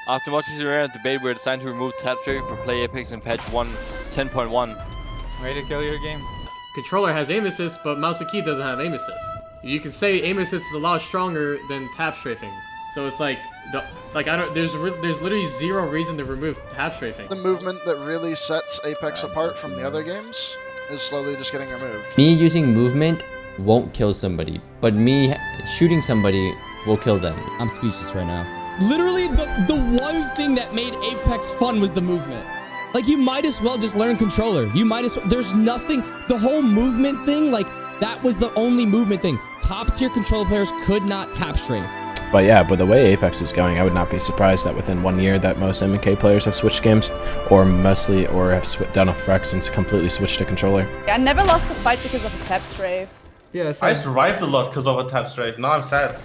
After much severe debate, we're deciding to remove tap strafing for Play Apex in patch 1.10.1. Ready to kill your game? Controller has aim assist, but mouse and key doesn't have aim assist. You can say aim assist is a lot stronger than tap strafing. So it's like, there's literally zero reason to remove tap strafing. The movement that really sets Apex apart from the other games is slowly just getting removed. Me using movement won't kill somebody, but me shooting somebody will kill them. I'm speechless right now. Literally, the one thing that made Apex fun was the movement. Like, you might as well just learn controller. You might as well, there's nothing, the whole movement thing, like, that was the only movement thing. Top tier controller players could not tap strafe. But yeah, but the way Apex is going, I would not be surprised that within 1 year that most MK players have switched games, or mostly, or have done a Frex and completely switched to controller. I never lost a fight because of a tap strafe. Yes, I survived a lot because of a tap strafe. Now I'm sad.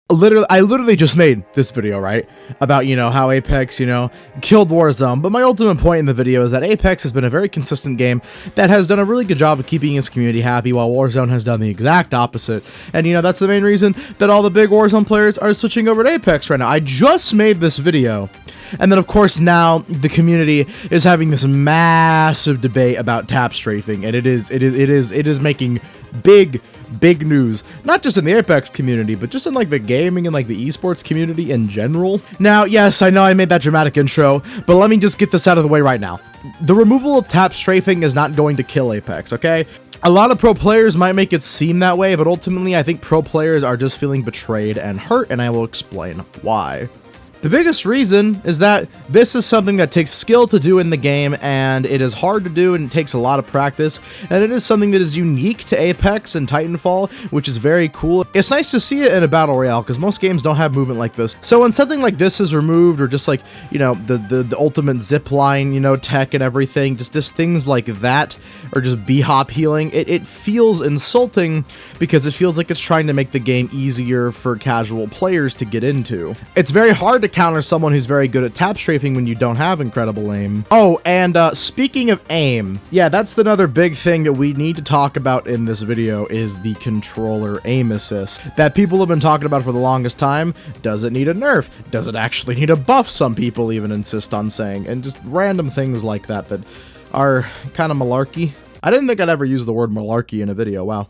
I literally just made this video, right, about, how Apex, killed Warzone, but my ultimate point in the video is that Apex has been a very consistent game that has done a really good job of keeping its community happy, while Warzone has done the exact opposite, and, that's the main reason that all the big Warzone players are switching over to Apex right now. I just made this video, and then, of course, now the community is having this massive debate about tap strafing, and it is making big news, not just in the Apex community, but just in like the gaming and like the esports community in general. Now, yes, I know I made that dramatic intro, but let me just get this out of the way right now. The removal of tap strafing is not going to kill Apex, okay? A lot of pro players might make it seem that way, but ultimately I think pro players are just feeling betrayed and hurt, and I will explain why. The biggest reason is that this is something that takes skill to do in the game, and it is hard to do and it takes a lot of practice, and it is something that is unique to Apex and Titanfall, which is very cool. It's nice to see it in a battle royale because most games don't have movement like this. So when something like this is removed, or just like, the ultimate zip line, tech and everything, just things like that, or just B-hop healing, it feels insulting because it feels like it's trying to make the game easier for casual players to get into. It's very hard to counter someone who's very good at tap strafing when you don't have incredible aim. Oh, and speaking of aim, yeah, that's another big thing that we need to talk about in this video is the controller aim assist that people have been talking about for the longest time. Does it need a nerf? Does it actually need a buff? Some people even insist on saying, and just random things like that that are kind of malarkey. I didn't think I'd ever use the word malarkey in a video, wow.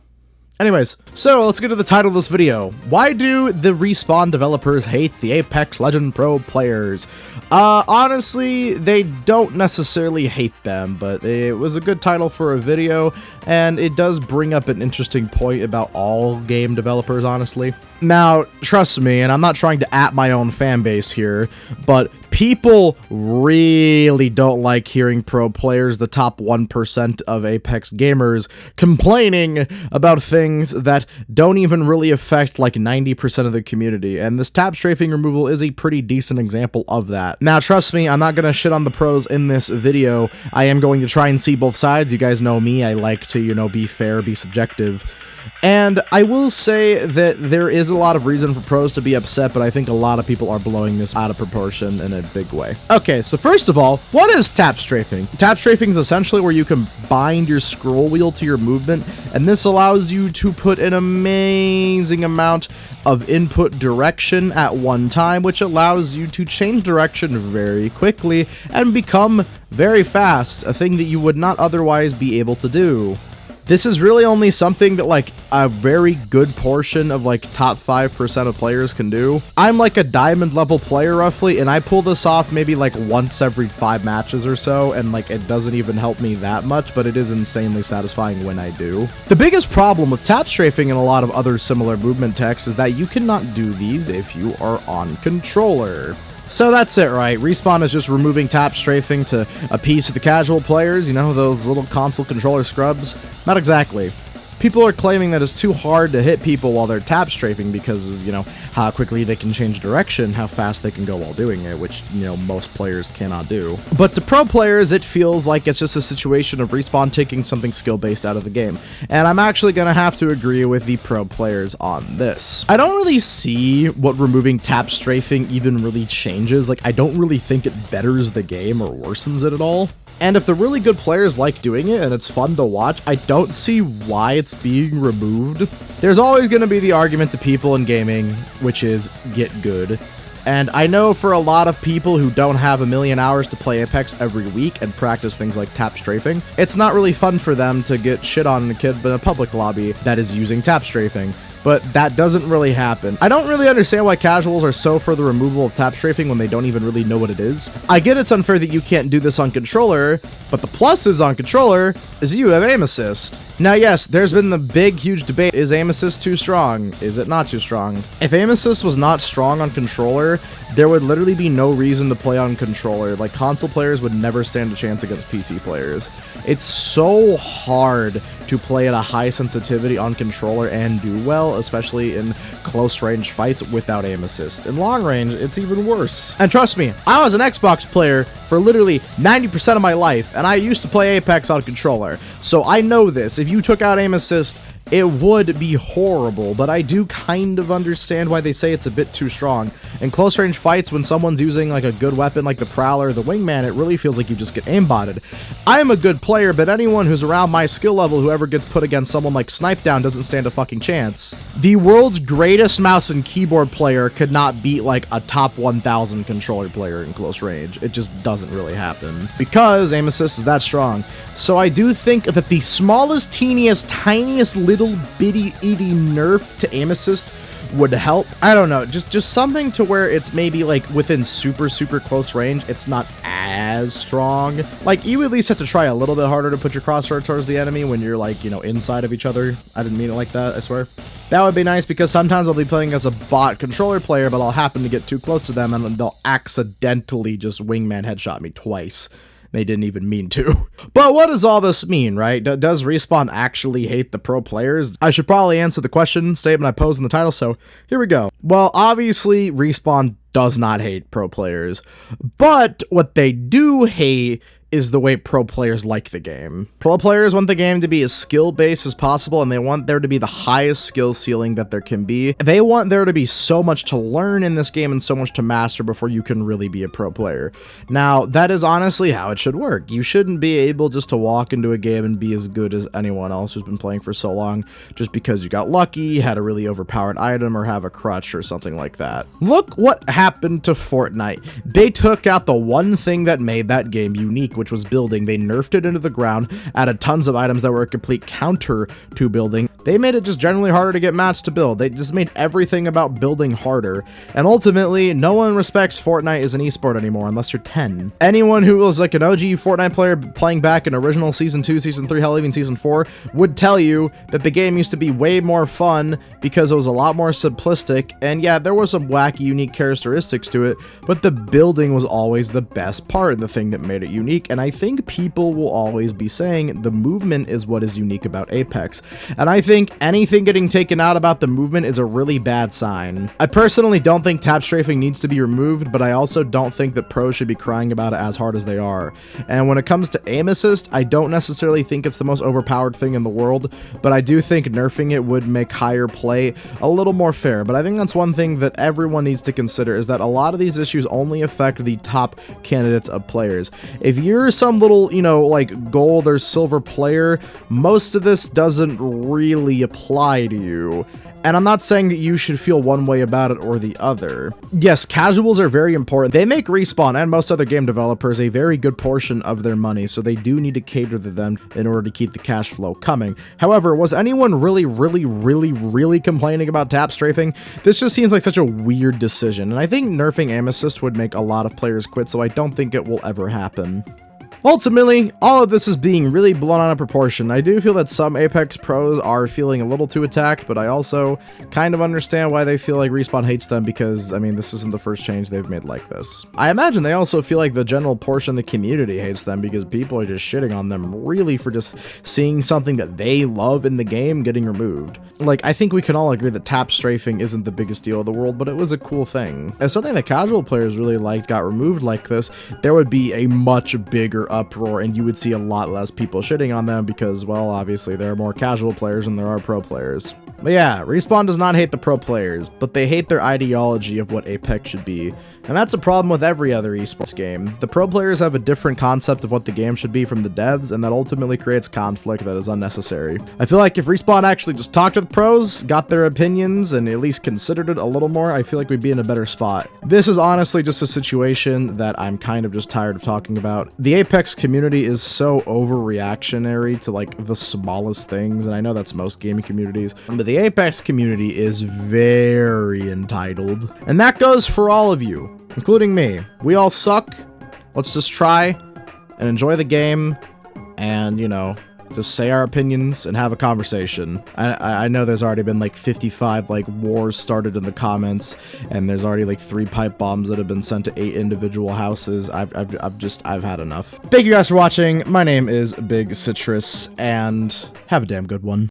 Anyways, so let's get to the title of this video. Why do the Respawn developers hate the Apex Legend Pro players? Honestly, they don't necessarily hate them, but it was a good title for a video, and it does bring up an interesting point about all game developers, honestly. Now, trust me, and I'm not trying to at my own fan base here, but people really don't like hearing pro players, the top 1% of Apex gamers, complaining about things that don't even really affect like 90% of the community, and this tap strafing removal is a pretty decent example of that. Now, trust me, I'm not gonna shit on the pros in this video. I am going to try and see both sides. You guys know me, I like to, be fair, be subjective. And I will say that there is a lot of reason for pros to be upset, but I think a lot of people are blowing this out of proportion in a big way. Okay, so first of all, what is tap strafing? Tap strafing is essentially where you can bind your scroll wheel to your movement, and this allows you to put an amazing amount of input direction at one time, which allows you to change direction very quickly and become very fast, a thing that you would not otherwise be able to do. This is really only something that like a very good portion of like top 5% of players can do. I'm like a diamond level player roughly, and I pull this off maybe like once every 5 matches or so, and like it doesn't even help me that much, but it is insanely satisfying when I do. The biggest problem with tap strafing and a lot of other similar movement techs is that you cannot do these if you are on controller. So that's it, right? Respawn is just removing tap strafing to appease the casual players, those little console controller scrubs. Not exactly. People are claiming that it's too hard to hit people while they're tap strafing because of, how quickly they can change direction, how fast they can go while doing it, which, most players cannot do. But to pro players, it feels like it's just a situation of Respawn taking something skill-based out of the game. And I'm actually gonna have to agree with the pro players on this. I don't really see what removing tap strafing even really changes. Like, I don't really think it betters the game or worsens it at all. And if the really good players like doing it and it's fun to watch, I don't see why it's being removed. There's always going to be the argument to people in gaming, which is get good. And I know for a lot of people who don't have a million hours to play Apex every week and practice things like tap strafing, it's not really fun for them to get shit on in a public lobby that is using tap strafing. But that doesn't really happen. I don't really understand why casuals are so for the removal of tap strafing when they don't even really know what it is. I get it's unfair that you can't do this on controller, but the plus is on controller is you have aim assist. Now yes, there's been the big huge debate, is aim assist too strong? Is it not too strong? If aim assist was not strong on controller, there would literally be no reason to play on controller. Like console players would never stand a chance against PC players. It's so hard to play at a high sensitivity on controller and do well, especially in close range fights without aim assist. In long range, it's even worse. And trust me, I was an Xbox player for literally 90% of my life, and I used to play Apex on controller. So I know this. If you took out aim assist, it would be horrible, but I do kind of understand why they say it's a bit too strong. In close range fights, when someone's using like a good weapon like the Prowler or the Wingman, it really feels like you just get aimbotted. I am a good player, but anyone who's around my skill level, whoever gets put against someone like Snipe Down, doesn't stand a fucking chance. The world's greatest mouse and keyboard player could not beat like a top 1000 controller player in close range. It just doesn't really happen because aim assist is that strong. So I do think that the smallest, teeniest, tiniest little bitty itty nerf to aim assist would help. I don't know, just something to where it's maybe like within super close range, it's not as strong. Like you at least have to try a little bit harder to put your crosshair towards the enemy when you're like, you know, inside of each other. I didn't mean it like that, I swear. That would be nice because sometimes I'll be playing as a bot controller player, but I'll happen to get too close to them and they'll accidentally just wingman headshot me twice. They didn't even mean to. But what does all this mean, right? Does Respawn actually hate the pro players? I should probably answer the question statement I posed in the title, so here we go. Well, obviously, Respawn does not hate pro players, but what they do hate is the way pro players like the game. Pro players want the game to be as skill-based as possible, and they want there to be the highest skill ceiling that there can be. They want there to be so much to learn in this game and so much to master before you can really be a pro player. Now, that is honestly how it should work. You shouldn't be able just to walk into a game and be as good as anyone else who's been playing for so long just because you got lucky, had a really overpowered item, or have a crutch or something like that. Look what happened to Fortnite. They took out the one thing that made that game unique, which was building. They nerfed it into the ground, added tons of items that were a complete counter to building. They made it just generally harder to get mats to build. They just made everything about building harder. And ultimately, no one respects Fortnite as an esport anymore unless you're 10. Anyone who was like an OG Fortnite player playing back in original Season 2, Season 3, hell, even Season 4 would tell you that the game used to be way more fun because it was a lot more simplistic. And yeah, there were some wacky, unique characteristics to it, but the building was always the best part and the thing that made it unique. And I think people will always be saying the movement is what is unique about Apex. And I think anything getting taken out about the movement is a really bad sign. I personally don't think tap strafing needs to be removed, but I also don't think that pros should be crying about it as hard as they are. And when it comes to aim assist, I don't necessarily think it's the most overpowered thing in the world, but I do think nerfing it would make higher play a little more fair. But I think that's one thing that everyone needs to consider, is that a lot of these issues only affect the top candidates of players. If you're some little, you know, like gold or silver player, most of this doesn't really apply to you. And I'm not saying that you should feel one way about it or the other. Yes, casuals are very important. They make Respawn and most other game developers a very good portion of their money, so they do need to cater to them in order to keep the cash flow coming. However, was anyone really complaining about tap strafing? This just seems like such a weird decision, and I think nerfing aim assist would make a lot of players quit, so I don't think it will ever happen. Ultimately, all of this is being really blown out of proportion. I do feel that some Apex pros are feeling a little too attacked, but I also kind of understand why they feel like Respawn hates them because, I mean, this isn't the first change they've made like this. I imagine they also feel like the general portion of the community hates them because people are just shitting on them really for just seeing something that they love in the game getting removed. Like, I think we can all agree that tap strafing isn't the biggest deal in the world, but it was a cool thing. If something that casual players really liked got removed like this, there would be a much bigger uproar and you would see a lot less people shitting on them because, well, obviously there are more casual players than there are pro players. But yeah, Respawn does not hate the pro players, but they hate their ideology of what Apex should be. And that's a problem with every other esports game. The pro players have a different concept of what the game should be from the devs, and that ultimately creates conflict that is unnecessary. I feel like if Respawn actually just talked to the pros, got their opinions, and at least considered it a little more, I feel like we'd be in a better spot. This is honestly just a situation that I'm kind of just tired of talking about. The Apex community is so overreactionary to like the smallest things, and I know that's most gaming communities, but the Apex community is very entitled. And that goes for all of you, including me. We all suck. Let's just try and enjoy the game and, you know, just say our opinions and have a conversation. I know there's already been like 55 like wars started in the comments, and there's already like 3 pipe bombs that have been sent to 8 individual houses. I've had enough. Thank you guys for watching. My name is Big Citrus, and have a damn good one.